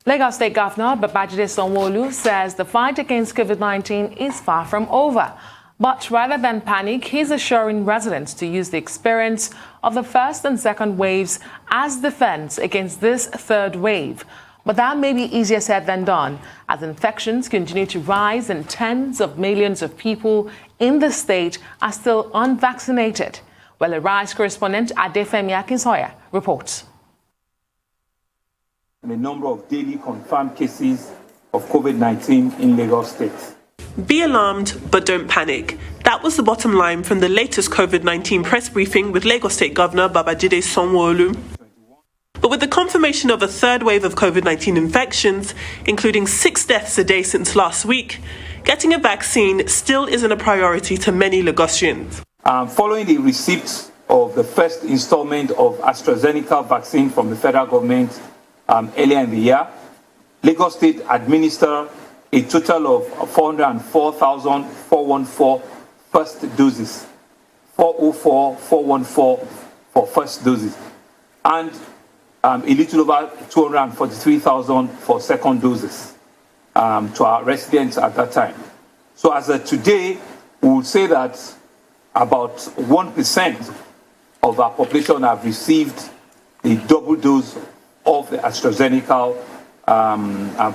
Lagos State Governor Babajide Sanwo-Olu says the fight against COVID-19 is far from over. But rather than panic, he's assuring residents to use the experience of the first and second waves as defense against this third wave. But that may be easier said than done, as infections continue to rise and tens of millions of people in the state are still unvaccinated. Well, a RISE correspondent Adefemi Akinsoya reports. The number of daily confirmed cases of COVID-19 in Lagos State. Be alarmed, but don't panic. That was the bottom line from the latest COVID-19 press briefing with Lagos State Governor Babajide Sanwo-Olu. But with the confirmation of a third wave of COVID-19 infections, including 6 deaths a day since last week, getting a vaccine still isn't a priority to many Lagosians. Following the receipt of the first installment of AstraZeneca vaccine from the federal government earlier in the year, Lagos State administered a total of 404,414 first doses, 404,414 for first doses, and a little over 243,000 for second doses to our residents at that time. So as of today, we would say that about 1% of our population have received the double dose of the AstraZeneca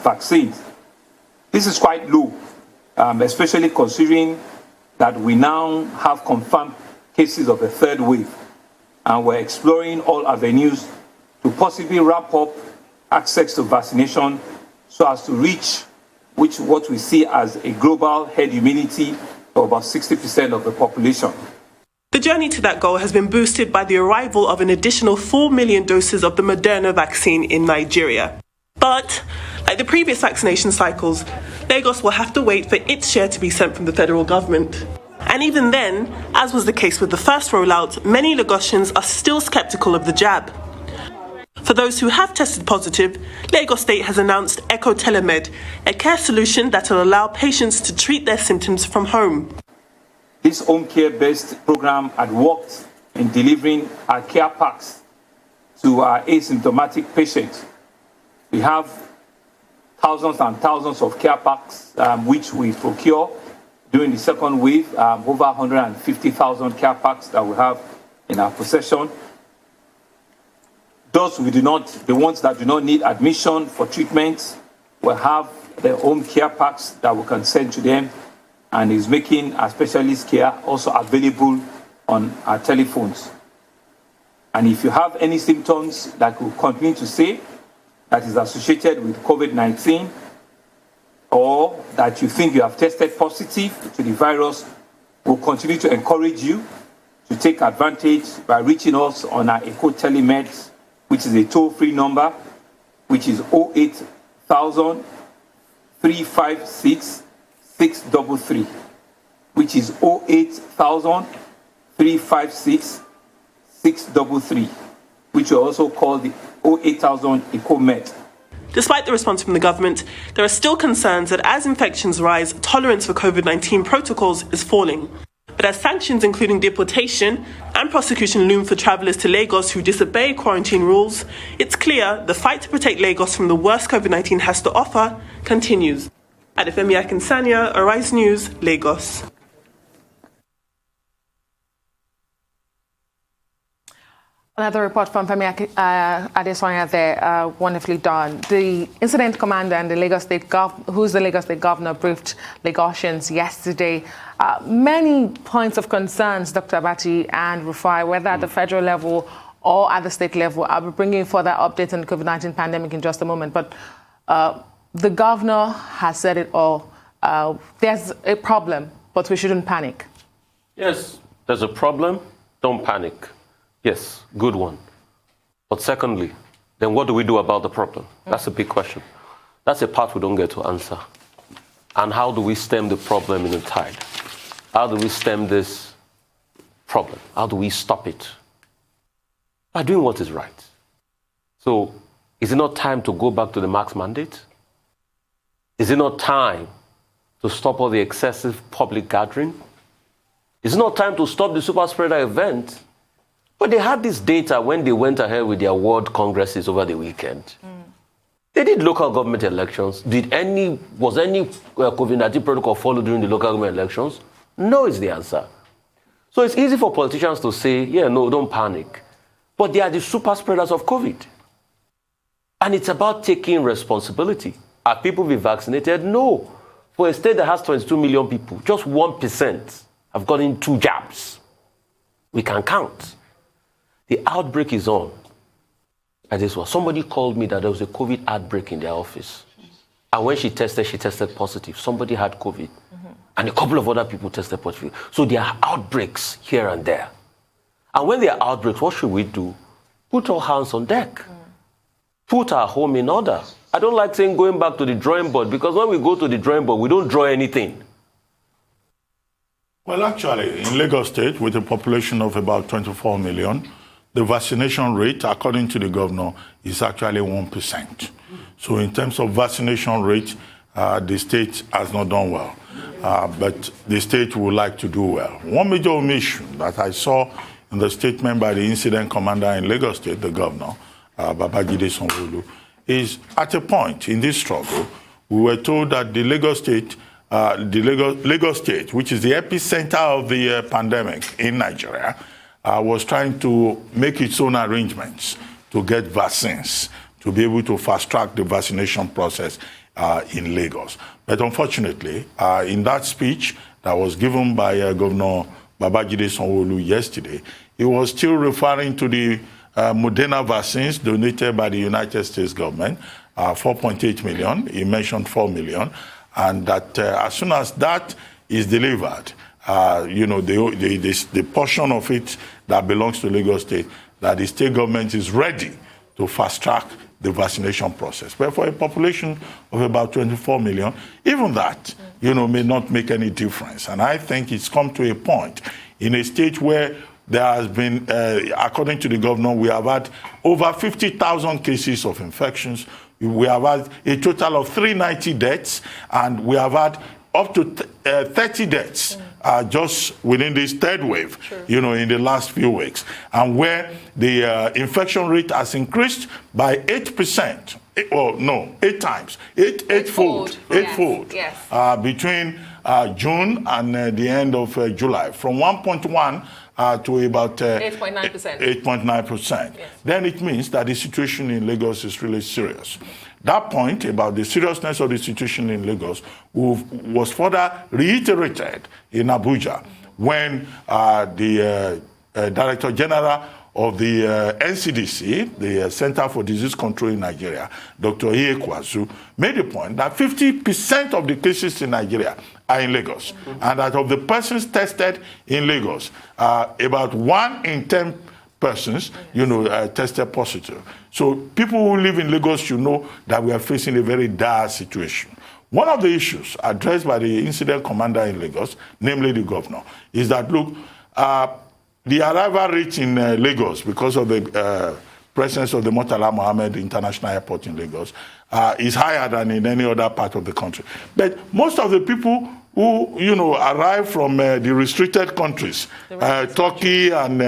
vaccines. This is quite low, especially considering that we now have confirmed cases of the third wave, and we're exploring all avenues to possibly ramp up access to vaccination so as to reach what we see as a global herd immunity of about 60% of the population. The journey to that goal has been boosted by the arrival of an additional 4 million doses of the Moderna vaccine in Nigeria. But, like the previous vaccination cycles, Lagos will have to wait for its share to be sent from the federal government. And even then, as was the case with the first rollout, many Lagosians are still sceptical of the jab. For those who have tested positive, Lagos State has announced Echo Telemed, a care solution that will allow patients to treat their symptoms from home. This home care-based program had worked in delivering our care packs to our asymptomatic patients. We have thousands and thousands of care packs which we procure during the second wave, over 150,000 care packs that we have in our possession. Those the ones that do not need admission for treatment, will have their own care packs that we can send to them, and is making our specialist care also available on our telephones. And if you have any symptoms that we continue to say that is associated with COVID-19, or that you think you have tested positive to the virus, we'll continue to encourage you to take advantage by reaching us on our Echo Telemed, which is a toll-free number, which is 08,000 356 633, which is 08,000 356 633, which we also call the 08,000 EcoMed. Despite the response from the government, there are still concerns that as infections rise, tolerance for COVID-19 protocols is falling. But as sanctions including deportation and prosecution loom for travellers to Lagos who disobey quarantine rules, it's clear the fight to protect Lagos from the worst COVID-19 has to offer continues. Adefemi Akinsoya, Arise News, Lagos. Another report from Femi Adesoya there, wonderfully done. The incident commander and the Lagos State who's the Lagos State governor, briefed Lagosians yesterday. Many points of concerns, Dr. Abati and Rufai, whether at the federal level or at the state level. I'll be bringing further updates on the COVID-19 pandemic in just a moment. But the governor has said it all. There's a problem, but we shouldn't panic. Yes, there's a problem. Don't panic. Yes, good one. But secondly, then what do we do about the problem? That's a big question. That's a part we don't get to answer. And how do we stem the problem in the tide? How do we stem this problem? How do we stop it? By doing what is right. So, is it not time to go back to the max mandate? Is it not time to stop all the excessive public gathering? Is it not time to stop the super spreader event? But they had this data when they went ahead with their world congresses over the weekend. They did local government elections. Was any COVID-19 protocol followed during the local government elections? No is the answer. So it's easy for politicians to say, yeah, no, don't panic. But they are the super spreaders of COVID. And it's about taking responsibility. Are people being vaccinated? No. For a state that has 22 million people, just 1% have gotten 2 jabs. We can count. The outbreak is on. And this was somebody called me that there was a COVID outbreak in their office. And when she tested positive. Somebody had COVID. And a couple of other people tested positive. So there are outbreaks here and there. And when there are outbreaks, what should we do? Put all hands on deck. Put our home in order. I don't like saying going back to the drawing board, because when we go to the drawing board, we don't draw anything. Well, actually, in Lagos State, with a population of about 24 million, the vaccination rate, according to the governor, is actually 1%. So in terms of vaccination rate, the state has not done well. But the state would like to do well. One major omission that I saw in the statement by the incident commander in Lagos State, the governor, Babajide Sanwo-Olu, is at a point in this struggle, we were told that the Lagos State, which is the epicenter of the pandemic in Nigeria, was trying to make its own arrangements to get vaccines, to be able to fast-track the vaccination process in Lagos. But unfortunately, in that speech that was given by Governor Babajide Sanwo-Olu yesterday, he was still referring to the Moderna vaccines donated by the United States government, 4.8 million. He mentioned 4 million. And that as soon as that is delivered, the portion of it that belongs to Lagos State, that the state government is ready to fast-track the vaccination process. But for a population of about 24 million, even that, may not make any difference. And I think it's come to a point in a state where there has been, according to the governor, we have had over 50,000 cases of infections. We have had a total of 390 deaths, and we have had up to 30 deaths just within this third wave, in the last few weeks. And where the infection rate has increased by 8%, 8 times, eightfold, yes. Between June and the end of July, from 1.1 to about 8.9%. 8.9%. Yes. Then it means that the situation in Lagos is really serious. That point about the seriousness of the situation in Lagos was further reiterated in Abuja when the Director General of the NCDC, the Center for Disease Control in Nigeria, Dr. Kwazu, made the point that 50% of the cases in Nigeria are in Lagos, and that of the persons tested in Lagos, about 1 in 10 persons, tested positive. So people who live in Lagos should know that we are facing a very dire situation. One of the issues addressed by the incident commander in Lagos, namely the governor, is that, look, the arrival rate in Lagos, because of the presence of the Murtala Mohammed International Airport in Lagos, is higher than in any other part of the country. But most of the people who, arrive from the restricted countries, Turkey and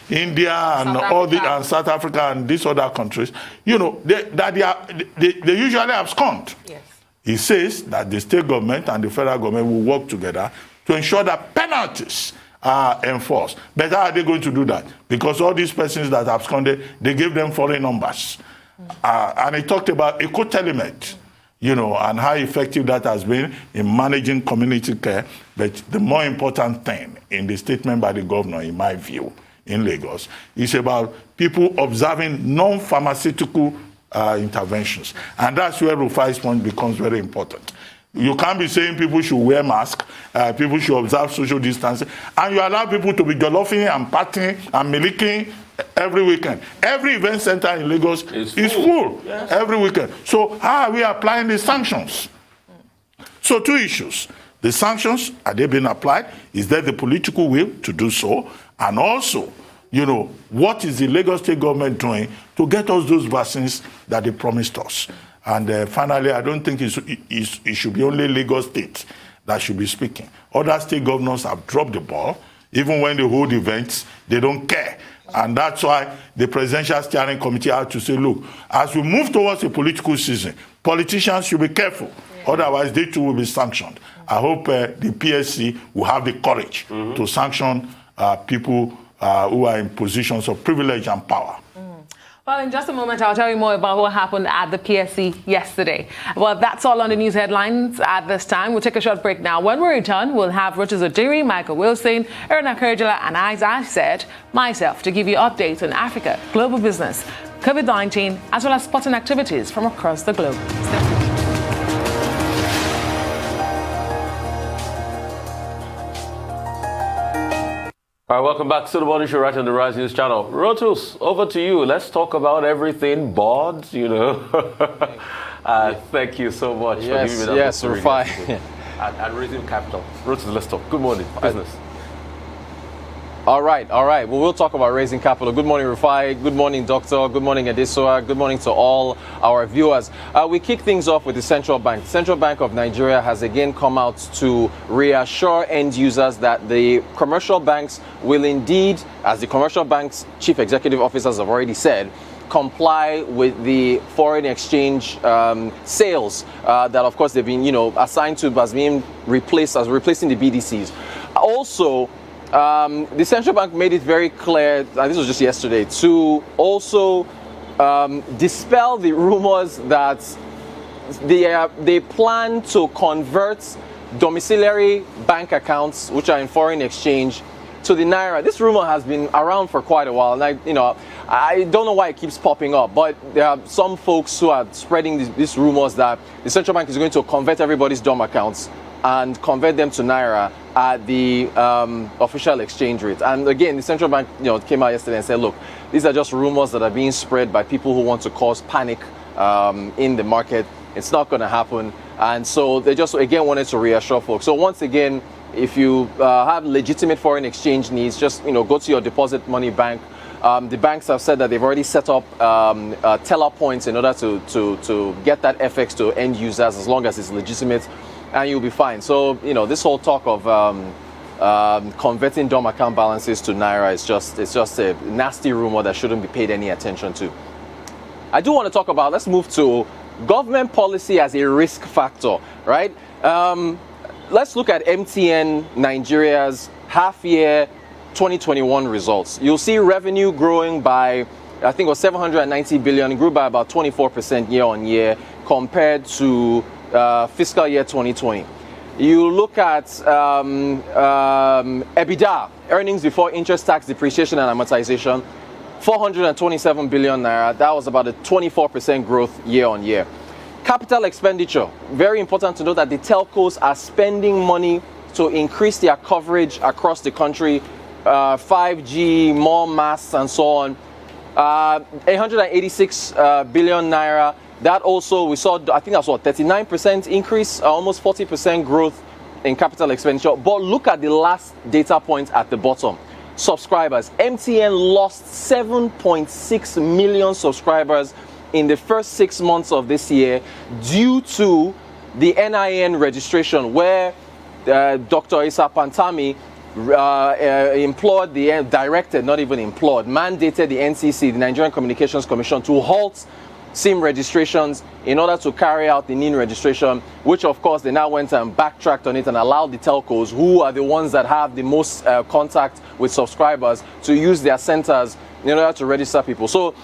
India and South Africa and these other countries, they usually abscond. Yes. He says that the state government and the federal government will work together to ensure that penalties are enforced. But how are they going to do that? Because all these persons that absconded, they gave them foreign numbers. And he talked about eco-telemet, and how effective that has been in managing community care. But the more important thing in the statement by the governor, in my view, in Lagos, is about people observing non-pharmaceutical interventions. And that's where Rufai's point becomes very important. You can't be saying people should wear masks, people should observe social distancing, and you allow people to be jollophing and partying and milicking every weekend. Every event center in Lagos is full. Yes. Every weekend. So how are we applying the sanctions? So 2 issues. The sanctions, are they being applied? Is there the political will to do so? And also, what is the Lagos state government doing to get us those vaccines that they promised us? And finally, I don't think it should be only Lagos State that should be speaking. Other state governors have dropped the ball. Even when they hold events, they don't care. And that's why the Presidential Steering Committee had to say, look, as we move towards a political season, politicians should be careful. Otherwise, they too will be sanctioned. I hope the PSC will have the courage to sanction people who are in positions of privilege and power. Well, in just a moment, I'll tell you more about what happened at the PSC yesterday. Well, that's all on the news headlines at this time. We'll take a short break now. When we return, we'll have Rochas Odiri, Michael Wilson, Erna Kurjula, and as I said, myself, to give you updates on Africa, global business, COVID-19, as well as sporting activities from across the globe. All right, welcome back to the Morning Show right on the Rise News channel. Rotus, over to you. Let's talk about everything boards, you know. Thank you so much for giving me that. Yes, Rufai. And raising capital. Rotus, let's talk. Good morning. Business. All right. Well, we'll talk about raising capital. Good morning, Rufai. Good morning, Doctor. Good morning, Adesoa. Good morning to all our viewers. We kick things off with the Central Bank. The Central Bank of Nigeria has again come out to reassure end users that the commercial banks will indeed, as the commercial bank's chief executive officers have already said, comply with the foreign exchange sales that, of course, they've been, assigned to as being replacing the BDCs. Also, the central bank made it very clear, and this was just yesterday, to also dispel the rumors that they plan to convert domiciliary bank accounts, which are in foreign exchange, to the naira. This rumor has been around for quite a while, and I don't know why it keeps popping up, but there are some folks who are spreading these rumors that the central bank is going to convert everybody's DOM accounts and convert them to naira at the official exchange rate. And again, the central bank, came out yesterday and said, look, these are just rumors that are being spread by people who want to cause panic in the market. It's not going to happen. And so they just, again, wanted to reassure folks. So once again, if you have legitimate foreign exchange needs, just, go to your deposit money bank. The banks have said that they've already set up teller points in order to get that FX to end users as long as it's legitimate, and you'll be fine. So, this whole talk of converting DOM account balances to naira is just a nasty rumor that shouldn't be paid any attention to. I do want to talk about, let's move to government policy as a risk factor, right? Let's look at MTN Nigeria's half-year 2021 results. You'll see revenue growing by, I think it was 790 billion. It grew by about 24% year on year compared to fiscal year 2020. You look at EBITDA, earnings before interest, tax, depreciation and amortization, 427 billion naira. That was about a 24% growth year on year. Capital expenditure, very important to note that the telcos are spending money to increase their coverage across the country, 5G, more masts and so on. 886 billion naira. That also, we saw, I think that's 39% increase, almost 40% growth in capital expenditure. But look at the last data point at the bottom. Subscribers. MTN lost 7.6 million subscribers in the first 6 months of this year due to the NIN registration, where Dr. Isa Pantami mandated the NCC, the Nigerian Communications Commission, to halt SIM registrations in order to carry out the NIN registration, which of course they now went and backtracked on it and allowed the telcos, who are the ones that have the most contact with subscribers, to use their centers in order to register people. So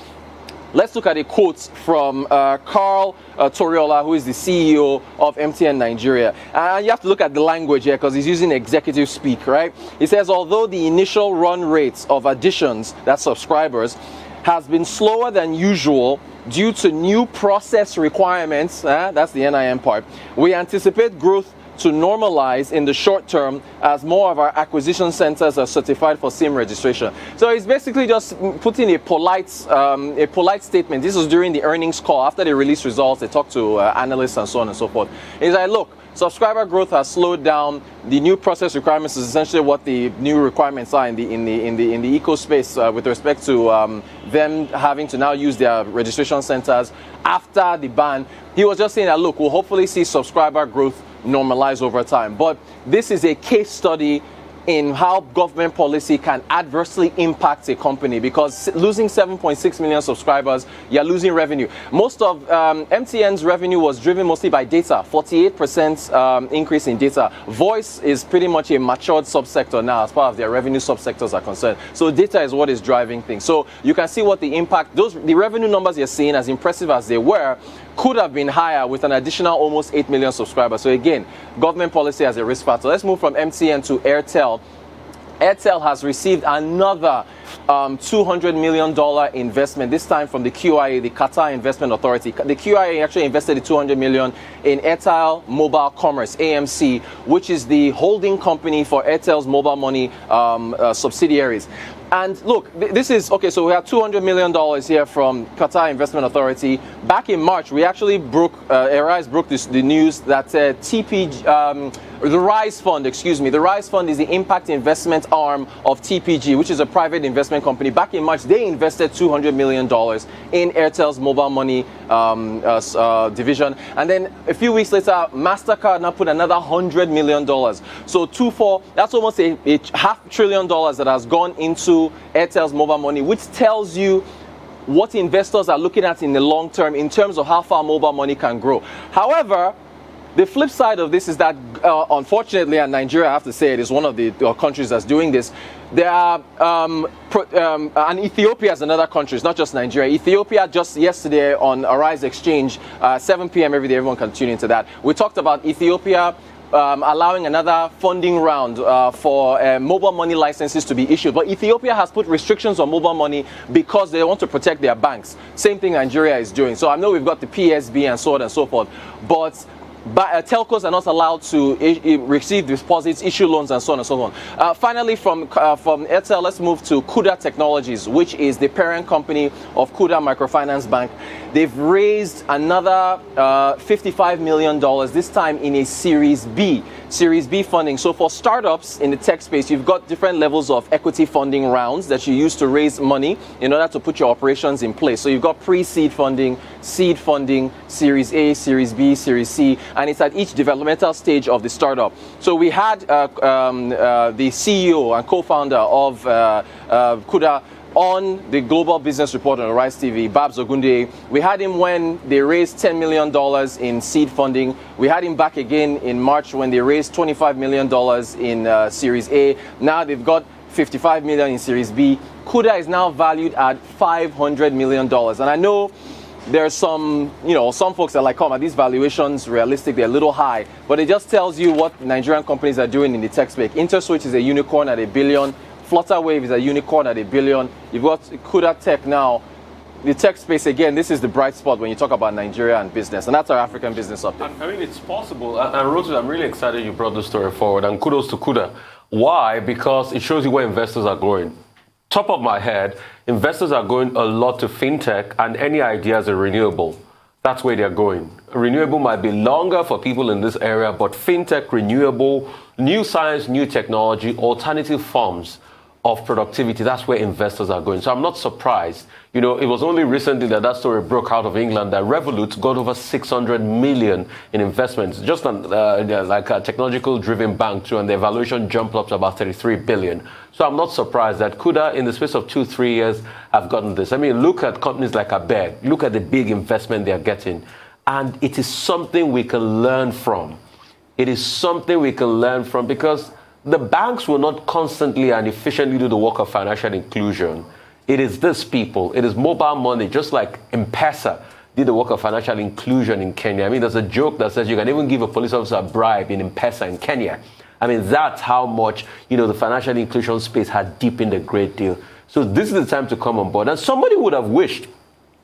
let's look at a quote from Carl Toriola, who is the CEO of MTN Nigeria. And you have to look at the language here because he's using executive speak, right? He says, although the initial run rates of additions, that's subscribers, has been slower than usual due to new process requirements, that's the NIN part, we anticipate growth to normalize in the short term as more of our acquisition centers are certified for SIM registration. So he's basically just putting a polite statement. This was during the earnings call. After they released results, they talked to analysts and so on and so forth. He's like, look, subscriber growth has slowed down. The new process requirements is essentially what the new requirements are in the eco space with respect to them having to now use their registration centers after the ban. He was just saying that, look, we'll hopefully see subscriber growth normalize over time. But this is a case study in how government policy can adversely impact a company, because losing 7.6 million subscribers, you're losing revenue. Most of MTN's revenue was driven mostly by data, 48% increase in data. Voice is pretty much a matured subsector now as far as their revenue subsectors are concerned. So data is what is driving things. So you can see what the impact, the revenue numbers you're seeing, as impressive as they were, could have been higher with an additional almost 8 million subscribers. So again, government policy as a risk factor. Let's move from MTN to Airtel. Airtel has received another $200 million investment, this time from the QIA, the Qatar Investment Authority. The QIA actually invested the $200 million in Airtel Mobile Commerce, AMC, which is the holding company for Airtel's mobile money subsidiaries. And look, this is, okay, so we have $200 million here from Qatar Investment Authority. Back in March, we actually Arise broke the news that the RISE Fund, the RISE Fund is the impact investment arm of TPG, which is a private investment company. Back in March, they invested $200 million in Airtel's mobile money division. And then a few weeks later, MasterCard now put another $100 million. So that's almost a $500 billion that has gone into Airtel's mobile money, which tells you what investors are looking at in the long term in terms of how far mobile money can grow. However, the flip side of this is that, unfortunately, and Nigeria, I have to say, it is one of the countries that's doing this. There are, and Ethiopia is another country, it's not just Nigeria. Ethiopia, just yesterday on Arise Exchange, 7 p.m. every day, everyone can tune into that. We talked about Ethiopia allowing another funding round for mobile money licenses to be issued. But Ethiopia has put restrictions on mobile money because they want to protect their banks. Same thing Nigeria is doing. So I know we've got the PSB and so on and so forth, but telcos are not allowed to receive deposits, issue loans, and so on and so on. Finally, from Airtel, let's move to Cuda Technologies, which is the parent company of Cuda Microfinance Bank. They've raised another $55 million, this time in a Series B funding. So for startups in the tech space, you've got different levels of equity funding rounds that you use to raise money in order to put your operations in place. So you've got pre-seed funding, seed funding, Series A, Series B, Series C, and it's at each developmental stage of the startup. So we had the CEO and co-founder of Cuda on the Global Business Report on Arise TV, Babs Ogunde. We had him when they raised $10 million in seed funding. We had him back again in March when they raised $25 million in Series A. Now they've got $55 million in Series B. Cuda is now valued at $500 million. And I know there's some folks that are like, come on, these valuations realistic, they're a little high. But it just tells you what Nigerian companies are doing in the tech space. Interswitch is a unicorn at $1 billion. Flutterwave is a unicorn at $1 billion. You've got Cuda Tech now. The tech space, again, this is the bright spot when you talk about Nigeria and business. And that's our African business update. I mean, it's possible. And Rotu, I'm really excited you brought this story forward. And kudos to Cuda. Why? Because it shows you where investors are going. Top of my head, investors are going a lot to fintech, and any ideas are renewable. That's where they're going. Renewable might be longer for people in this area, but fintech, renewable, new science, new technology, alternative forms of productivity, that's where investors are going. So I'm not surprised. You know, it was only recently that story broke out of England that Revolut got over 600 million in investments, just on like a technological-driven bank too, and the valuation jumped up to about 33 billion. So I'm not surprised that Cuda, in the space of 2-3 years, have gotten this. I mean, look at companies like Abeg. Look at the big investment they're getting. And it is something we can learn from. It is something we can learn from, because the banks will not constantly and efficiently do the work of financial inclusion. It is these people. It is mobile money, just like M-Pesa did the work of financial inclusion in Kenya. I mean, there's a joke that says you can even give a police officer a bribe in M-Pesa in Kenya. I mean, that's how much, the financial inclusion space had deepened a great deal. So this is the time to come on board. And somebody would have wished,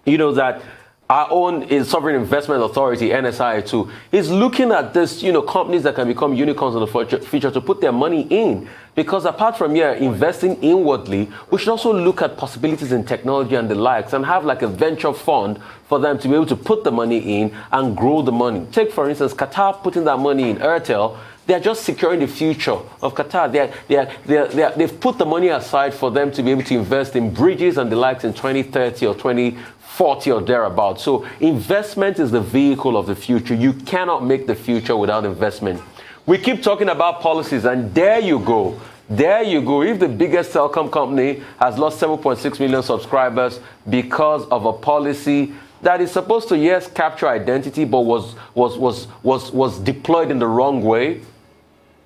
that our own Sovereign Investment Authority, NSI, too, is looking at this, companies that can become unicorns in the future to put their money in. Because apart from investing inwardly, we should also look at possibilities in technology and the likes and have like a venture fund for them to be able to put the money in and grow the money. Take, for instance, Qatar putting that money in Airtel. They're just securing the future of Qatar. They've put the money aside for them to be able to invest in bridges and the likes in 2030 or 2040 or thereabouts. So investment is the vehicle of the future. You cannot make the future without investment. We keep talking about policies, and there you go. There you go. If the biggest telecom company has lost 7.6 million subscribers because of a policy that is supposed to, yes, capture identity, but was deployed in the wrong way,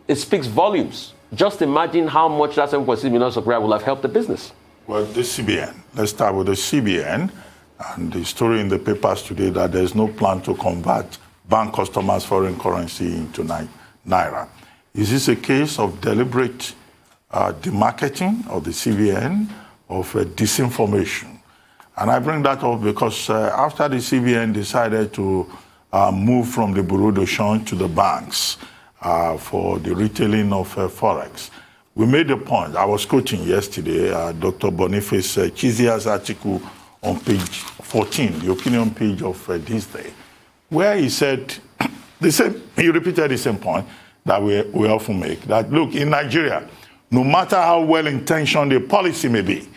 it speaks volumes. Just imagine how much that 7.6 million subscribers will have helped the business. Well, the CBN. Let's start with the CBN and the story in the papers today that there's no plan to convert bank customers' foreign currency into naira. Is this a case of deliberate demarketing of the CBN, of disinformation? And I bring that up because after the CBN decided to move from the bureau de change to the banks for the retailing of forex, we made a point. I was quoting yesterday Dr. Boniface Chizia's article on page 14, the opinion page of this day, where he said, he repeated the same point that we often make, that look, in Nigeria, no matter how well-intentioned the policy may be,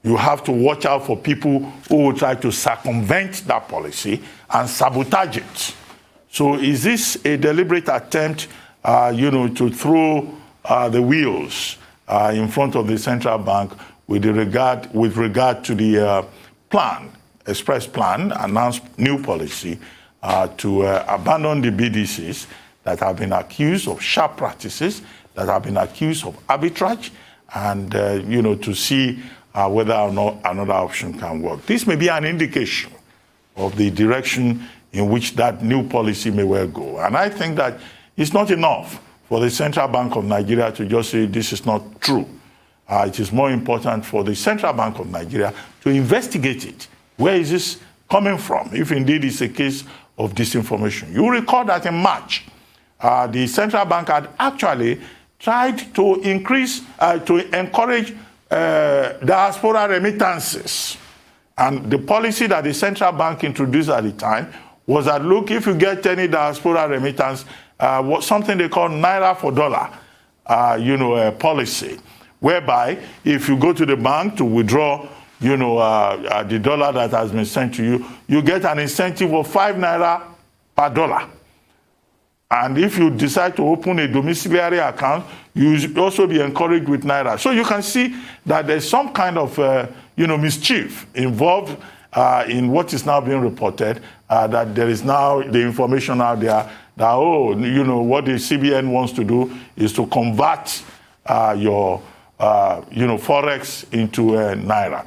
you have to watch out for people who will try to circumvent that policy and sabotage it. So is this a deliberate attempt, to throw the wheels in front of the central bank with regard to the express plan, announced new policy to abandon the BDCs that have been accused of sharp practices, that have been accused of arbitrage, and to see whether or not another option can work. This may be an indication of the direction in which that new policy may well go. And I think that it's not enough for the Central Bank of Nigeria to just say this is not true. It is more important for the Central Bank of Nigeria to investigate it. Where is this coming from, if indeed it's a case of disinformation? You recall that in March, the Central Bank had actually tried to encourage diaspora remittances. And the policy that the Central Bank introduced at the time was that, look, if you get any diaspora remittance, something they call Naira for dollar, policy, whereby if you go to the bank to withdraw, the dollar that has been sent to you, you get an incentive of 5 Naira per dollar. And if you decide to open a domiciliary account, you should also be encouraged with Naira. So you can see that there's some kind of, mischief involved in what is now being reported, that there is now the information out there that, what the CBN wants to do is to convert your, Forex into Naira.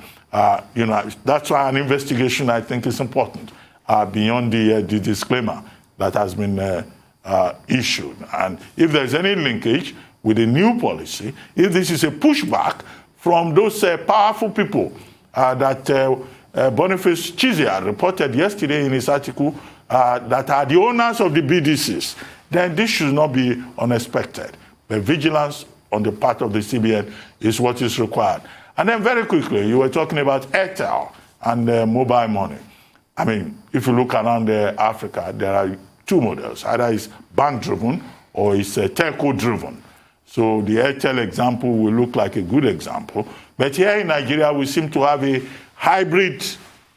That's why an investigation, I think, is important beyond the disclaimer that has been issued. And if there's any linkage with the new policy, if this is a pushback from those powerful people that Boniface Chizia reported yesterday in his article that are the owners of the BDCs, then this should not be unexpected. The vigilance on the part of the CBN is what is required. And then very quickly, you were talking about Airtel and mobile money. I mean, if you look around Africa, there are two models. Either it's bank-driven or it's telco-driven. So the Airtel example will look like a good example. But here in Nigeria, we seem to have a hybrid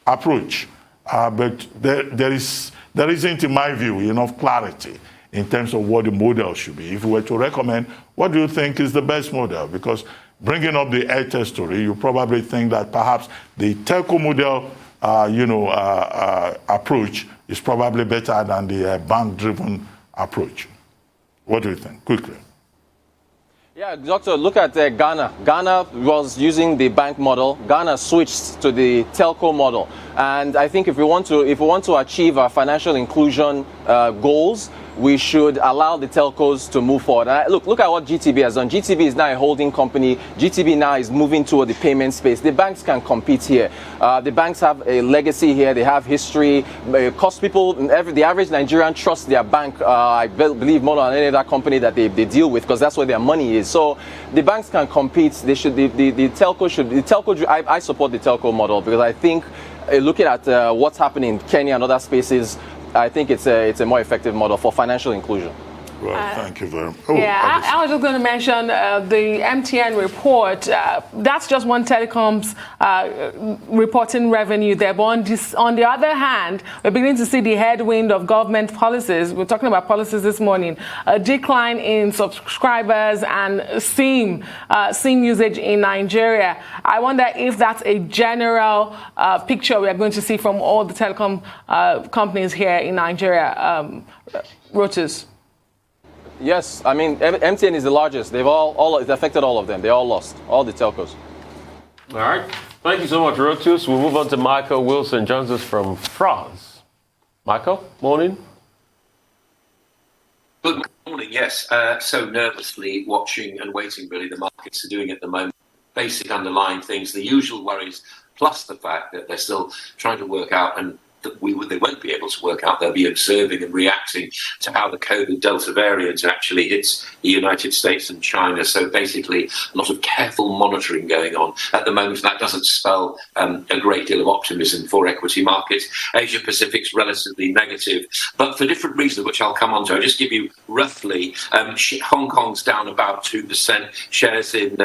approach. But there isn't, in my view, enough clarity in terms of what the model should be. If we were to recommend, what do you think is the best model? Because bringing up the Airtel story, you probably think that perhaps the telco model, approach is probably better than the bank-driven approach. What do you think? Quickly. Yeah, Doctor, look at Ghana. Ghana was using the bank model. Ghana switched to the telco model. And I think if we want to achieve our financial inclusion goals, we should allow the telcos to move forward. Look at what GTB has done. GTB is now a holding company. GTB now is moving toward the payment space. The banks can compete here. The banks have a legacy here. They have history. Cost people, the average Nigerian trusts their bank, I believe, more than any other company that they deal with, because that's where their money is. So the banks can compete. They should. The telco should. The telco. I support the telco model because I think, looking at what's happening in Kenya and other spaces, I think it's a more effective model for financial inclusion. Well, thank you very much. I was just going to mention the MTN report. That's just one telecom's reporting revenue there. But on the other hand, we're beginning to see the headwind of government policies. We're talking about policies this morning. A decline in subscribers and SIM usage in Nigeria. I wonder if that's a general picture we are going to see from all the telecom companies here in Nigeria. Rotus. Yes, I mean, MTN is the largest. They've it affected all of them. They all lost, all the telcos. All right. Thank you so much, Rotus. We'll move on to Michael Wilson, joins us from France. Michael, morning. Good morning, yes. So nervously watching and waiting, really, the markets are doing at the moment. Basic underlying things, the usual worries, plus the fact that they're still trying to work out and they won't be able to work out. They'll be observing and reacting to how the COVID Delta variant actually hits the United States and China. So basically, a lot of careful monitoring going on at the moment. That doesn't spell a great deal of optimism for equity markets. Asia Pacific's relatively negative, but for different reasons, which I'll come on to. I'll just give you roughly. Hong Kong's down about 2%. Shares in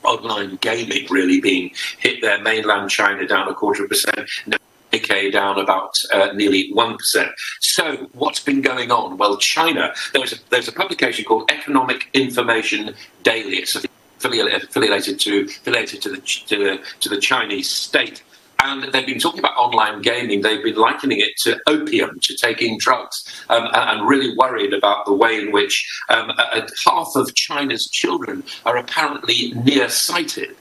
online gaming really being hit there. Mainland China down 0.25%. Nikkei down about nearly 1%. So what's been going on? Well, China, there's a publication called Economic Information Daily. It's affiliated to the Chinese state. And they've been talking about online gaming. They've been likening it to opium, to taking drugs, and really worried about the way in which half of China's children are apparently nearsighted.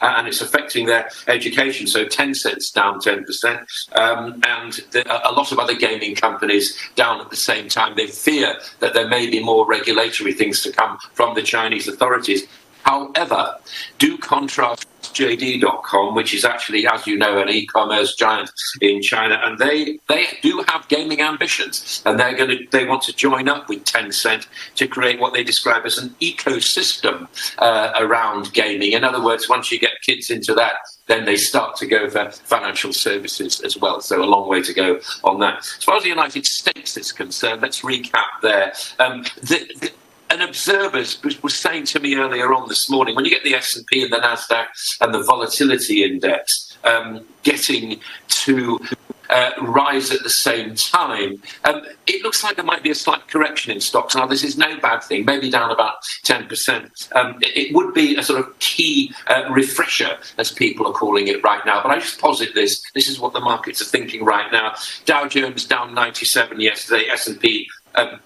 And it's affecting their education. So Tencent's down 10%, and a lot of other gaming companies down at the same time. They fear that there may be more regulatory things to come from the Chinese authorities. However, do contrast JD.com, which is actually, as you know, an e-commerce giant in China, and they do have gaming ambitions, and they want to join up with Tencent to create what they describe as an ecosystem around gaming. In other words, once you get kids into that, then they start to go for financial services as well. So a long way to go on that. As far as the United States is concerned, let's recap there. An observer was saying to me earlier on this morning, when you get the S&P and the NASDAQ and the volatility index getting to rise at the same time, it looks like there might be a slight correction in stocks. Now, this is no bad thing, maybe down about 10%. It would be a sort of key refresher, as people are calling it right now. But I just posit this. This is what the markets are thinking right now. Dow Jones down 97 yesterday, S&P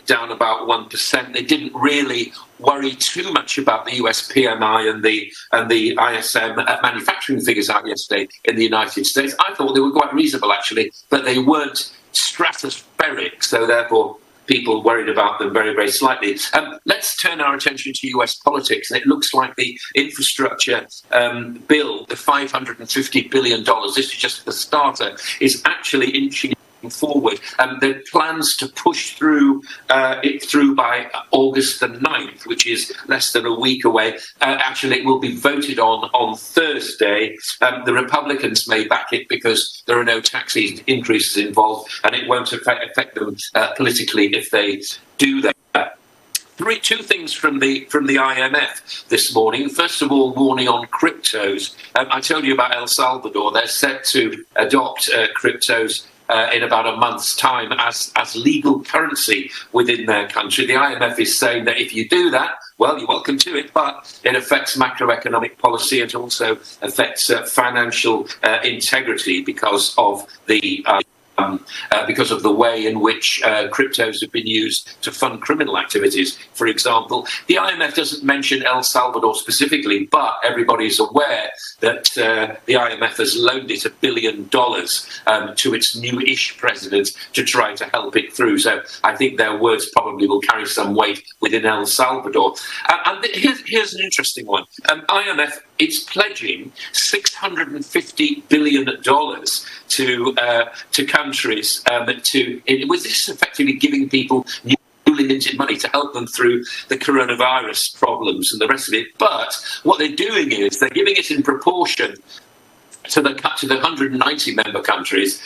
down about 1%. They didn't really worry too much about the US PMI and the ISM manufacturing figures out yesterday in the United States. I thought they were quite reasonable, actually, but they weren't stratospheric, so therefore people worried about them very, very slightly. Let's turn our attention to US politics, and it looks like the infrastructure bill, the $550 billion, this is just the starter, is actually inching forward. There are plans to push it through by August the 9th, which is less than a week away. Actually, it will be voted on Thursday. The Republicans may back it because there are no tax increases involved, and it won't affect them politically if they do that. Two things from the IMF this morning. First of all, warning on cryptos. I told you about El Salvador. They're set to adopt cryptos in about a month's time as legal currency within their country. The IMF is saying that if you do that, well, you're welcome to it, but it affects macroeconomic policy. It also affects financial integrity because of the way in which cryptos have been used to fund criminal activities, for example. The IMF doesn't mention El Salvador specifically, but everybody's aware that the IMF has loaned it $1 billion to its new-ish president to try to help it through. So I think their words probably will carry some weight within El Salvador. And here's an interesting one. IMF, it's pledging $650 billion to countries with this effectively giving people new limited money to help them through the coronavirus problems and the rest of it. But what they're doing is they're giving it in proportion to the 190 member countries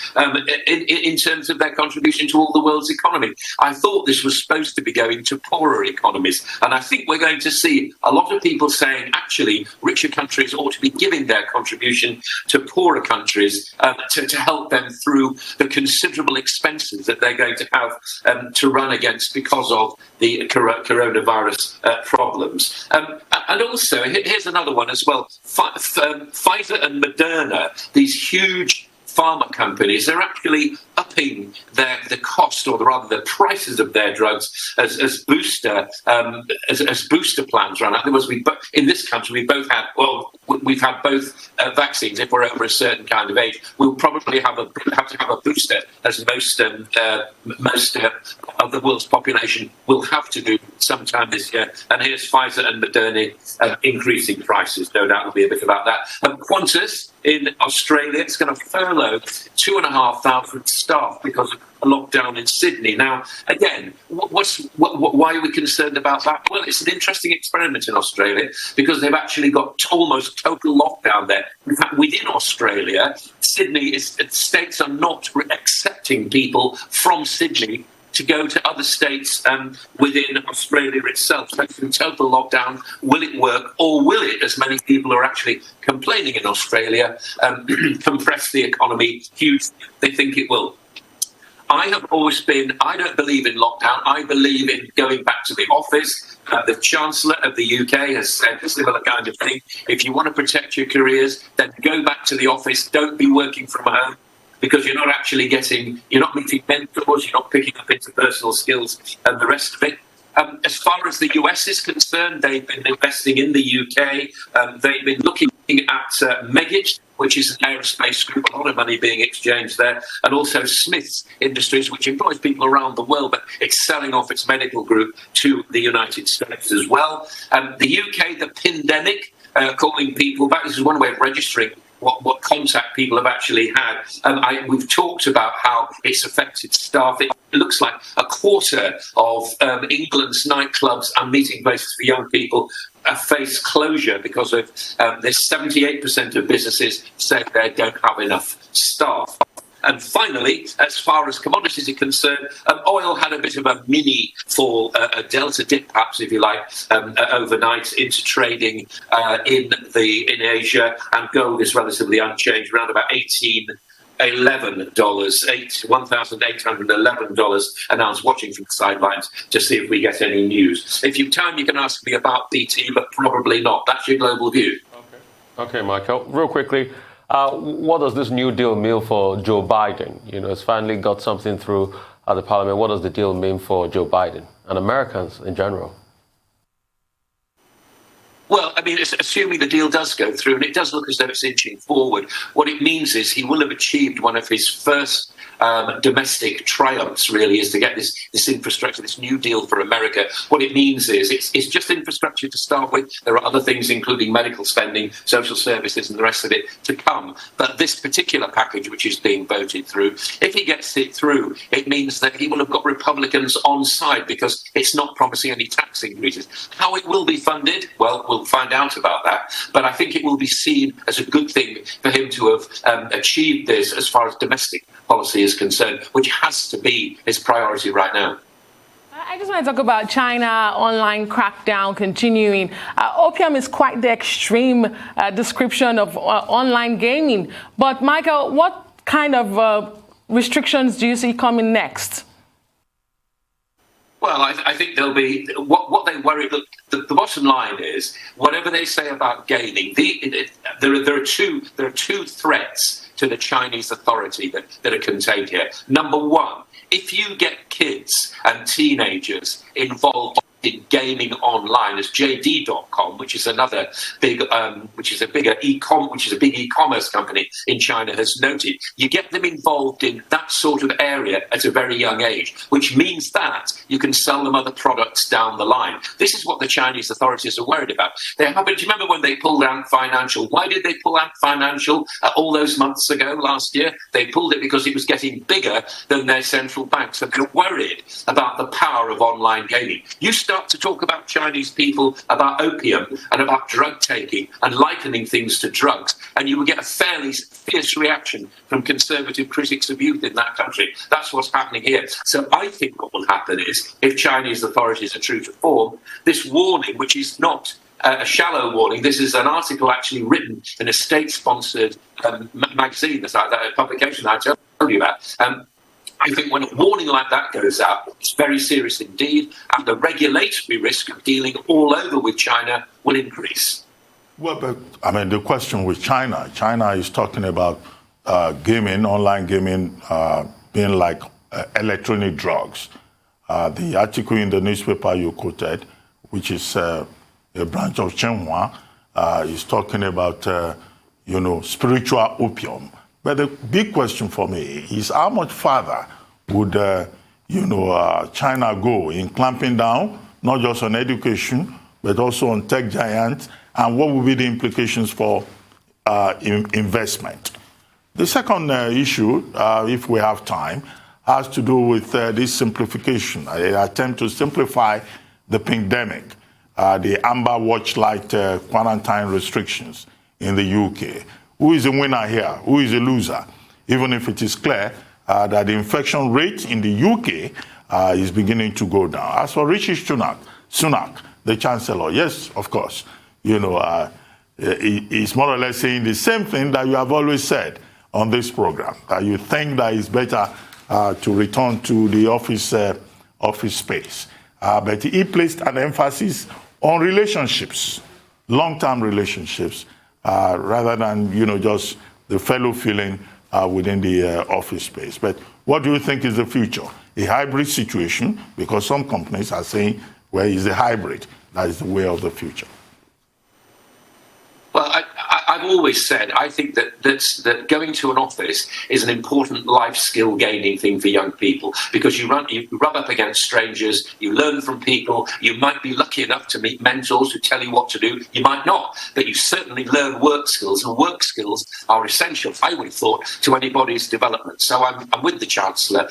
in terms of their contribution to all the world's economy. I thought this was supposed to be going to poorer economies, and I think we're going to see a lot of people saying, actually, richer countries ought to be giving their contribution to poorer countries to help them through the considerable expenses that they're going to have to run against because of the coronavirus problems. And also, here's another one as well. Pfizer and Moderna, these huge pharma companies, they're actually upping the cost, or rather the prices of their drugs as booster plans run out. In this country, we've had both vaccines. If we're over a certain kind of age, we'll probably have to have a booster, as most of the world's population will have to do sometime this year. And here's Pfizer and Moderna increasing prices. No doubt there'll be a bit about that. Qantas in Australia, it's going to furlough 2,500 staff because of a lockdown in Sydney. Now, again, why are we concerned about that? Well, it's an interesting experiment in Australia because they've actually got almost total lockdown there. In fact, within Australia, states are not accepting people from Sydney to go to other states within Australia itself. So in total lockdown, will it work, or will it, as many people are actually complaining in Australia, compress the economy hugely? They think it will. I don't believe in lockdown. I believe in going back to the office. The Chancellor of the UK has said a similar kind of thing. If you want to protect your careers, then go back to the office. Don't be working from home, because you're not meeting mentors, you're not picking up interpersonal skills and the rest of it. As far as the US is concerned, they've been investing in the UK. They've been looking at Meggitt, which is an aerospace group, a lot of money being exchanged there, and also Smiths Industries, which employs people around the world, but it's selling off its medical group to the United States as well. The UK, the pandemic, calling people back. This is one way of registering what contact people have actually had. We've talked about how it's affected staff. It looks like a quarter of England's nightclubs and meeting places for young people face closure because of this. 78% of businesses say they don't have enough staff. And finally, as far as commodities are concerned, oil had a bit of a mini fall, a delta dip, perhaps, if you like, overnight into trading in Asia, and gold is relatively unchanged, around about $1,811 an ounce, watching from the sidelines to see if we get any news. If you've time, you can ask me about BT, but probably not. That's your global view. Okay, Michael. Real quickly, what does this new deal mean for Joe Biden? It's finally got something through at the parliament. What does the deal mean for Joe Biden and Americans in general? Well, I mean, assuming the deal does go through, and it does look as though it's inching forward, what it means is he will have achieved one of his first domestic triumphs, really, is to get this infrastructure, this new deal for America. What it means is it's just infrastructure to start with. There are other things, including medical spending, social services, and the rest of it to come. But this particular package, which is being voted through, if he gets it through, it means that he will have got Republicans on side, because it's not promising any tax increases. How it will be funded, well, we'll find out about that. But I think it will be seen as a good thing for him to have achieved this as far as domestic policy is concerned, which has to be his priority right now. I just want to talk about China online crackdown continuing. Opium is quite the extreme description of online gaming. But Michael, what kind of restrictions do you see coming next? Well, I think there'll be what they worry. The bottom line is, whatever they say about gaming, there are two threats to the Chinese authority that are contained here. Number one, if you get kids and teenagers involved in gaming online, as JD.com, which is another big, which is a big e-commerce company in China, has noted, you get them involved in that sort of area at a very young age, which means that you can sell them other products down the line. This is what the Chinese authorities are worried about. Do you remember when they pulled out financial? Why did they pull out financial all those months ago last year? They pulled it because it was getting bigger than their central bank. So they're worried about the power of online gaming. You start to talk about Chinese people, about opium and about drug taking and likening things to drugs, and you will get a fairly fierce reaction from conservative critics of youth in that country. That's what's happening here. So I think what will happen is, if Chinese authorities are true to form, this warning, which is not a shallow warning, this is an article actually written in a state-sponsored magazine, a publication I told you about. I think when a warning like that goes out, it's very serious indeed, and the regulatory risk of dealing all over with China will increase. Well, but I mean, the question with China is talking about gaming, online gaming, being like electronic drugs. The article in the newspaper you quoted, which is a branch of Xinhua, is talking about, spiritual opium. But the big question for me is, how much further would, China go in clamping down, not just on education, but also on tech giants, and what will be the implications for investment? The second issue, if we have time, has to do with this simplification, an attempt to simplify the pandemic, the Amber Watch Light quarantine restrictions in the UK. Who is the winner here? Who is the loser? Even if it is clear that the infection rate in the UK is beginning to go down. As for Rishi Sunak, the Chancellor, yes, of course, he's more or less saying the same thing that you have always said on this program, that you think that it's better to return to the office space. But he placed an emphasis on relationships, long-term relationships, rather than, just the fellow feeling within the office space. But what do you think is the future? A hybrid situation, because some companies are saying, well, it's a hybrid. That is the way of the future. Well, I've always said I think that going to an office is an important life skill gaining thing for young people, because you rub up against strangers, you learn from people, you might be lucky enough to meet mentors who tell you what to do, you might not, but you certainly learn work skills, and work skills are essential, I would have thought, to anybody's development. So I'm with the Chancellor.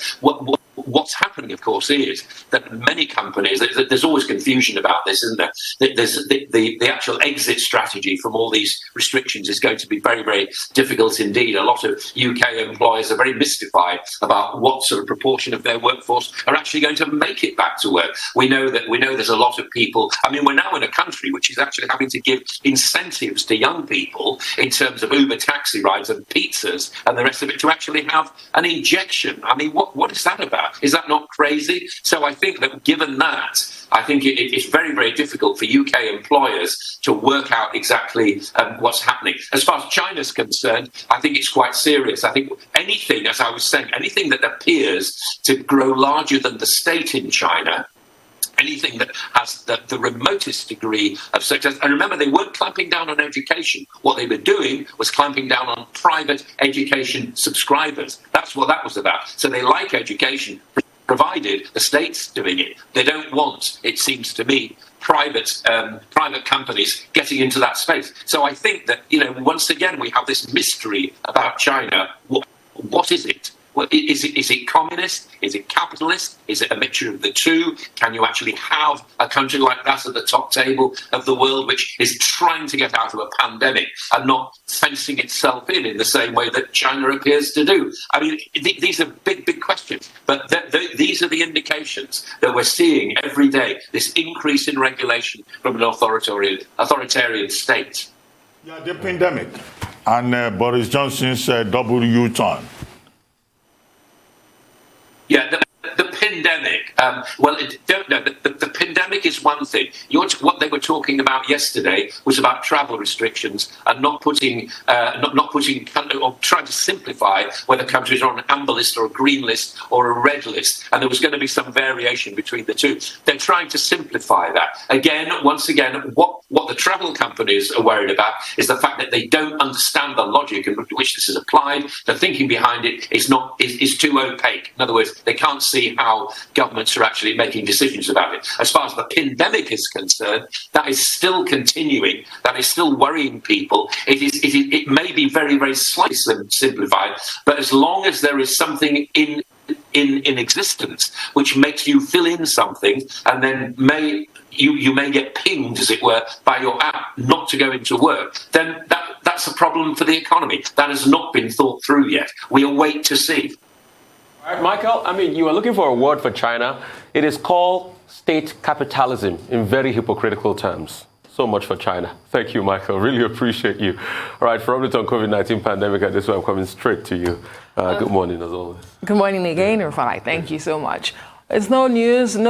What's happening, of course, is that many companies, there's always confusion about this, isn't there? There's the actual exit strategy from all these restrictions is going to be very, very difficult indeed. A lot of UK employers are very mystified about what sort of proportion of their workforce are actually going to make it back to work. We know there's a lot of people. I mean, we're now in a country which is actually having to give incentives to young people in terms of Uber taxi rides and pizzas and the rest of it to actually have an injection. I mean, what is that about? Is that not crazy? So I think that given that, I think it's very, very difficult for UK employers to work out exactly what's happening. As far as China's concerned, I think it's quite serious. I think anything, as I was saying, anything that appears to grow larger than the state in China, anything that has the remotest degree of success. And remember, they weren't clamping down on education. What they were doing was clamping down on private education subscribers. That's what that was about. So they like education, provided the state's doing it. They don't want, it seems to me, private companies getting into that space. So I think that, once again, we have this mystery about China. What is it? Well, is it communist? Is it capitalist? Is it a mixture of the two? Can you actually have a country like that at the top table of the world, which is trying to get out of a pandemic and not fencing itself in the same way that China appears to do? I mean, these are big, big questions. But these are the indications that we're seeing every day, this increase in regulation from an authoritarian state. Yeah, the pandemic and Boris Johnson's double U-turn. Yeah, the pandemic. The pandemic is one thing. What they were talking about yesterday was about travel restrictions and not putting, or trying to simplify whether countries are on an amber list or a green list or a red list, and there was going to be some variation between the two. They're trying to simplify that. Once again, what the travel companies are worried about is the fact that they don't understand the logic in which this is applied. The thinking behind it is too opaque. In other words, they can't see how governments are actually making decisions about it. As far as the pandemic is concerned, that is still continuing. That is still worrying people. It may be very, very slightly simplified, but as long as there is something in in existence, which makes you fill in something, and then you may get pinged, as it were, by your app not to go into work, then that's a problem for the economy. That has not been thought through yet. We await to see. All right, Michael, I mean, you were looking for a word for China. It is called state capitalism in very hypocritical terms. So much for China. Thank you, Michael. Really appreciate you. All right, for updates on COVID-19 pandemic, at this one, I'm coming straight to you. Good morning, as always. Good morning again, Rafai. Thank you so much. It's no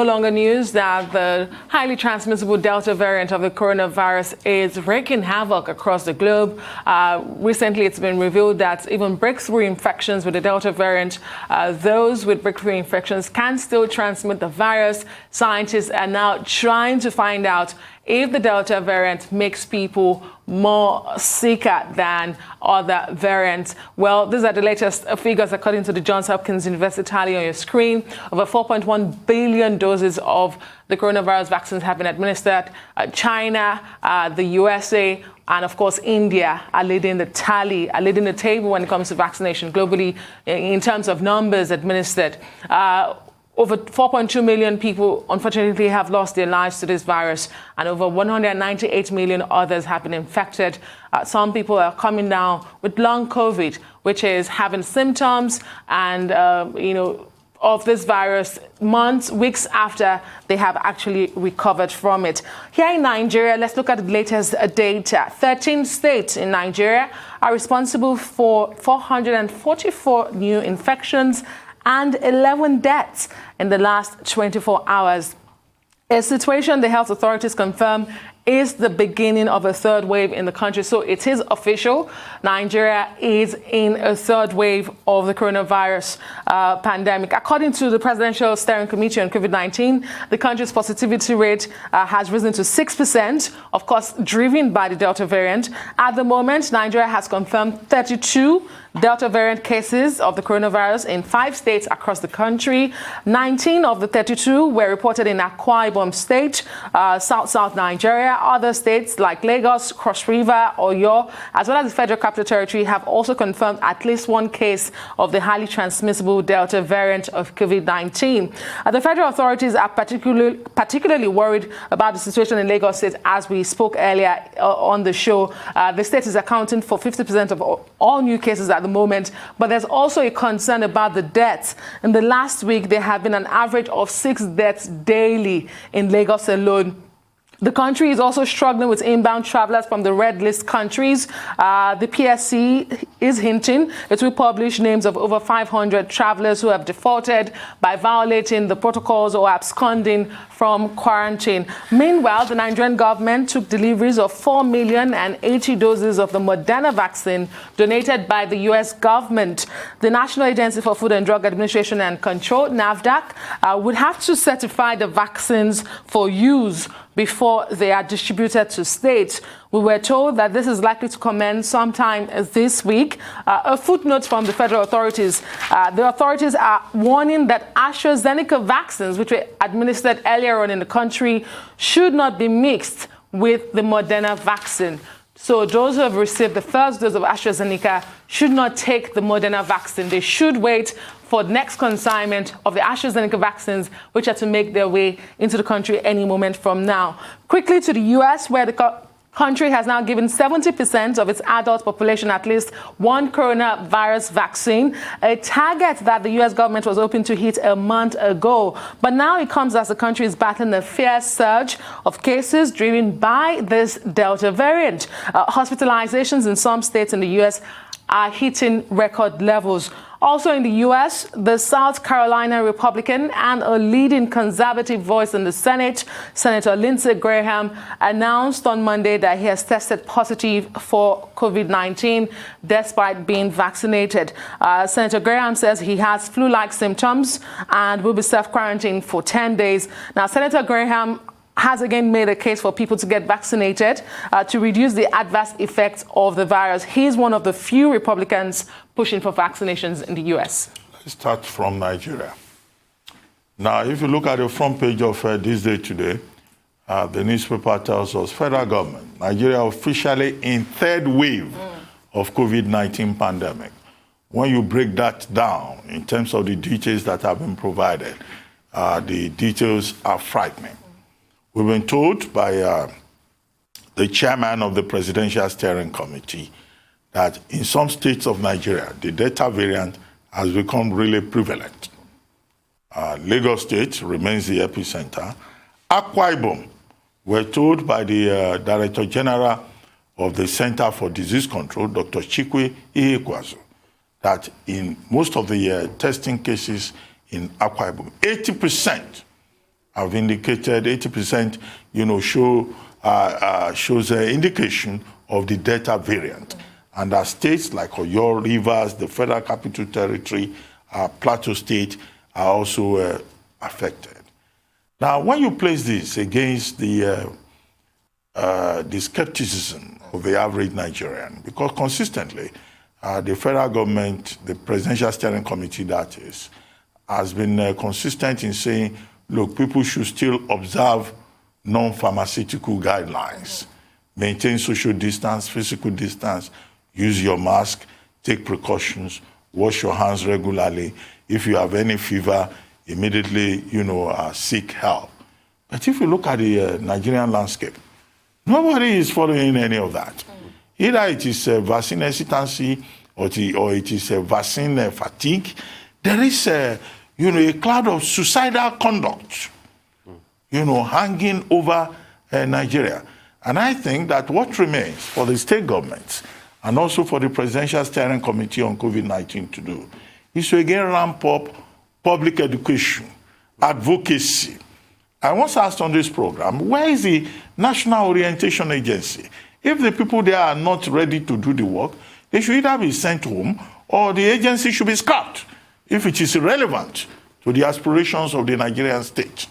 longer news that the highly transmissible Delta variant of the coronavirus is wreaking havoc across the globe. Recently, it's been revealed that even breakthrough infections with the Delta variant, those with breakthrough infections can still transmit the virus. Scientists are now trying to find out if the Delta variant makes people more sicker than other variants. Well, these are the latest figures according to the Johns Hopkins University tally on your screen. Over 4.1 billion doses of the coronavirus vaccines have been administered. China, the USA, and of course, India are leading the tally, are leading the table when it comes to vaccination globally in terms of numbers administered. Over 4.2 million people, unfortunately, have lost their lives to this virus, and over 198 million others have been infected. Some people are coming down with long COVID, which is having symptoms and, of this virus months, weeks after they have actually recovered from it. Here in Nigeria, let's look at the latest data. 13 states in Nigeria are responsible for 444 new infections and 11 deaths in the last 24 hours. A situation the health authorities confirm is the beginning of a third wave in the country. So it is official. Nigeria is in a third wave of the coronavirus pandemic. According to the Presidential Steering Committee on COVID-19, the country's positivity rate has risen to 6%, of course, driven by the Delta variant. At the moment, Nigeria has confirmed 32 Delta variant cases of the coronavirus in 5 states across the country. 19 of the 32 were reported in Akwa Ibom State, South Nigeria. Other states like Lagos, Cross River, Oyo, as well as the Federal Capital Territory have also confirmed at least one case of the highly transmissible Delta variant of COVID-19. The federal authorities are particularly worried about the situation in Lagos State, as we spoke earlier on the show. The state is accounting for 50% of all new cases at the moment, but there's also a concern about the deaths. In the last week, there have been an average of 6 deaths daily in Lagos alone. The country is also struggling with inbound travelers from the red list countries. The PSC is hinting it will publish names of over 500 travelers who have defaulted by violating the protocols or absconding from quarantine. Meanwhile, the Nigerian government took deliveries of 4,080,000 doses of the Moderna vaccine donated by the U.S. government. The National Agency for Food and Drug Administration and Control, NAFDAC, would have to certify the vaccines for use before they are distributed to states. We were told that this is likely to commence sometime this week. A footnote from the federal authorities. The authorities are warning that AstraZeneca vaccines, which were administered earlier on in the country, should not be mixed with the Moderna vaccine. So those who have received the first dose of AstraZeneca should not take the Moderna vaccine. They should wait for the next consignment of the AstraZeneca vaccines, which are to make their way into the country any moment from now. Quickly to the U.S., where the country has now given 70% of its adult population at least one coronavirus vaccine, a target that the U.S. government was hoping to hit a month ago. But now it comes as the country is battling a fierce surge of cases driven by this Delta variant. Hospitalizations in some states in the U.S. are hitting record levels. Also in the U.S., the South Carolina Republican and a leading conservative voice in the Senate, Senator Lindsey Graham, announced on Monday that he has tested positive for COVID-19 despite being vaccinated. Senator Graham says he has flu-like symptoms and will be self-quarantined for 10 days. Now, Senator Graham has again made a case for people to get vaccinated to reduce the adverse effects of the virus. He's one of the few Republicans pushing for vaccinations in the U.S. Let's start from Nigeria. Now, if you look at the front page of This Day Today, the newspaper tells us federal government, Nigeria officially in third wave of COVID-19 pandemic. when you break that down in terms of the details that have been provided, the details are frightening. We've been told by the chairman of the Presidential Steering Committee that in some states of Nigeria, the Delta variant has become really prevalent. Lagos State remains the epicenter. Akwa Ibom, we're told by the Director General of the Center for Disease Control, Dr. Chikwe Ihekwazu, that in most of the testing cases in Akwa Ibom, 80% have indicated, 80% shows an indication of the Delta variant. And our states like Oyo, Rivers, the Federal Capital Territory, Plateau State are also affected. Now, when you place this against the skepticism of the average Nigerian, because consistently, the federal government, the Presidential Steering Committee, that is, has been consistent in saying, look, people should still observe non-pharmaceutical guidelines, maintain social distance, physical distance, use your mask, take precautions, wash your hands regularly. If you have any fever, immediately, seek help. But if you look at the Nigerian landscape, nobody is following any of that. Either it is vaccine hesitancy or it is vaccine fatigue. There is a cloud of suicidal conduct, hanging over Nigeria. And I think that what remains for the state governments and also for the Presidential Steering Committee on COVID-19 to do is to again ramp up public education, advocacy. I once asked on this program, where is the National Orientation Agency? If the people there are not ready to do the work, they should either be sent home or the agency should be scrapped if it is irrelevant to the aspirations of the Nigerian state.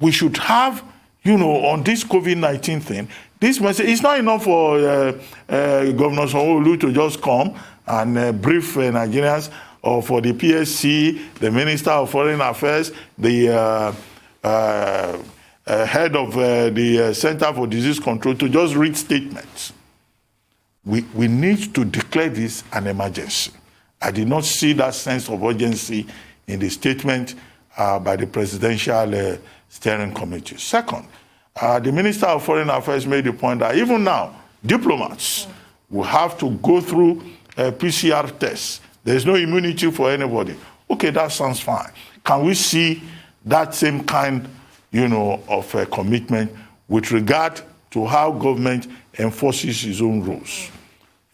We should have, on this COVID-19 thing, this message, it's not enough for Governor Sanwo-Olu to just come and brief Nigerians, or for the PSC, the Minister of Foreign Affairs, the head of the Center for Disease Control to just read statements. We need to declare this an emergency. I did not see that sense of urgency in the statement by the Presidential Steering Committee. Second, the Minister of Foreign Affairs made the point that even now, diplomats will have to go through PCR tests. There's no immunity for anybody. Okay, that sounds fine. Can we see that same kind, of a commitment with regard to how government enforces its own rules?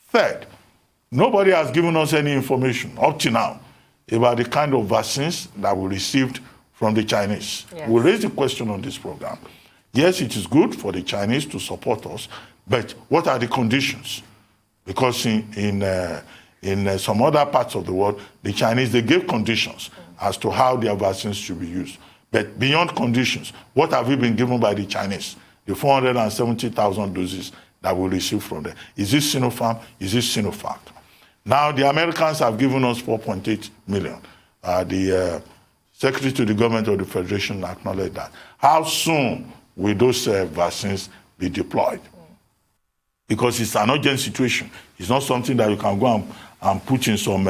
Third, nobody has given us any information up to now about the kind of vaccines that we received from the Chinese. Yes. We raised the question on this program. Yes, it is good for the Chinese to support us, but what are the conditions? Because in some other parts of the world, the Chinese, they gave conditions as to how their vaccines should be used. But beyond conditions, what have we been given by the Chinese? The 470,000 doses that we received from them. Is this Sinopharm? Is this Sinovac? Now, the Americans have given us 4.8 million. The Secretary to the Government of the Federation acknowledged that. How soon will those vaccines be deployed? Because it's an urgent situation. It's not something that you can go and put in some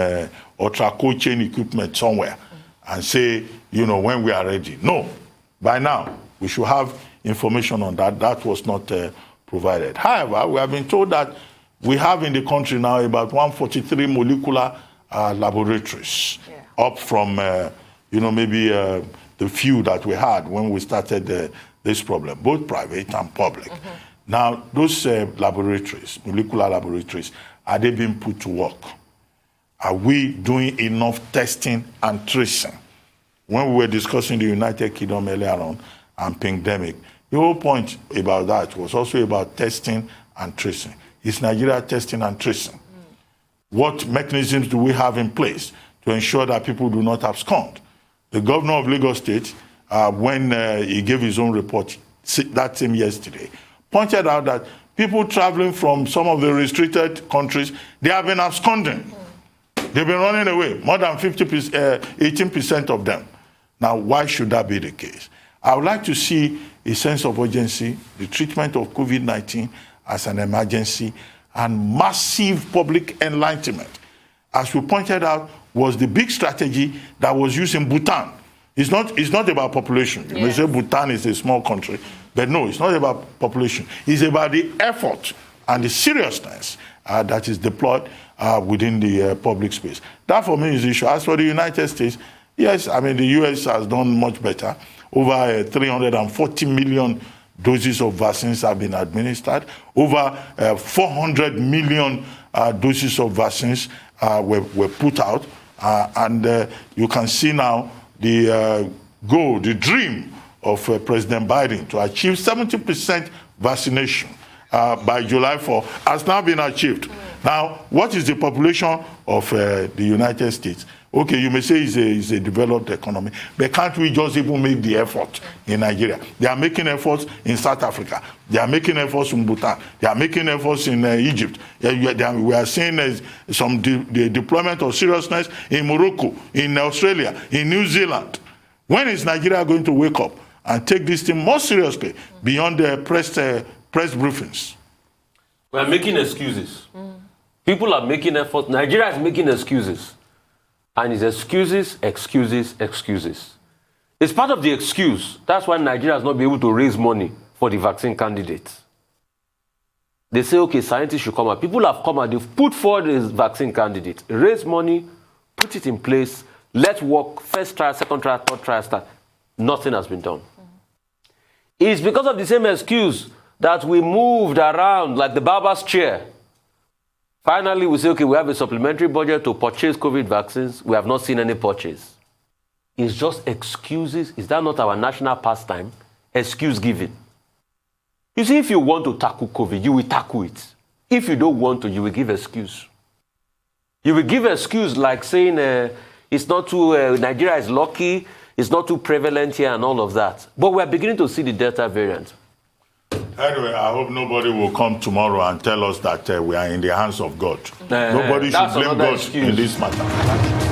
ultra-cold chain equipment somewhere and say, when we are ready. No. By now, we should have information on that. That was not provided. However, we have been told that we have in the country now about 143 molecular laboratories, up from, maybe the few that we had when we started this problem, both private and public. Now, those laboratories, molecular laboratories, are they being put to work? Are we doing enough testing and tracing? When we were discussing the United Kingdom earlier on and pandemic, the whole point about that was also about testing and tracing. Is Nigeria testing and tracing? What mechanisms do we have in place to ensure that people do not abscond? The governor of Lagos State, when he gave his own report that same yesterday, pointed out that people traveling from some of the restricted countries, they have been absconding. They've been running away, more than 18% of them. Now, why should that be the case? I would like to see a sense of urgency, the treatment of COVID-19 as an emergency, and massive public enlightenment. as we pointed out, was the big strategy that was used in Bhutan. It's not about population. You may say Bhutan is a small country, but no, it's not about population. It's about the effort and the seriousness that is deployed within the public space. That for me is the issue. As for the United States, yes, I mean, the US has done much better. Over 340 million doses of vaccines have been administered. Over 400 million doses of vaccines were put out. And you can see now the goal, the dream of President Biden to achieve 70% vaccination by July 4 has now been achieved. Now, what is the population of the United States? Okay, you may say it's a developed economy, but can't we just even make the effort in Nigeria? They are making efforts in South Africa. They are making efforts in Bhutan. They are making efforts in Egypt. We are seeing the deployment of seriousness in Morocco, in Australia, in New Zealand. When is Nigeria going to wake up and take this thing more seriously beyond the press briefings? We are making excuses. People are making efforts. Nigeria is making excuses. And it's excuses, excuses, excuses. It's part of the excuse. That's why Nigeria has not been able to raise money for the vaccine candidates. They say, okay, scientists should come out. People have come out. They've put forward this vaccine candidate, raise money, put it in place, let work, first trial, second trial, third trial start. Nothing has been done. It's because of the same excuse that we moved around like the barber's chair. Finally, we say, okay, we have a supplementary budget to purchase COVID vaccines. We have not seen any purchase. It's just excuses. Is that not our national pastime? Excuse giving. You see, if you want to tackle COVID, you will tackle it. If you don't want to, you will give excuse. You will give excuse like saying it's not too, Nigeria is lucky, it's not too prevalent here and all of that. But we're beginning to see the Delta variant. Anyway, I hope nobody will come tomorrow and tell us that we are in the hands of God. Nobody should blame God in this matter.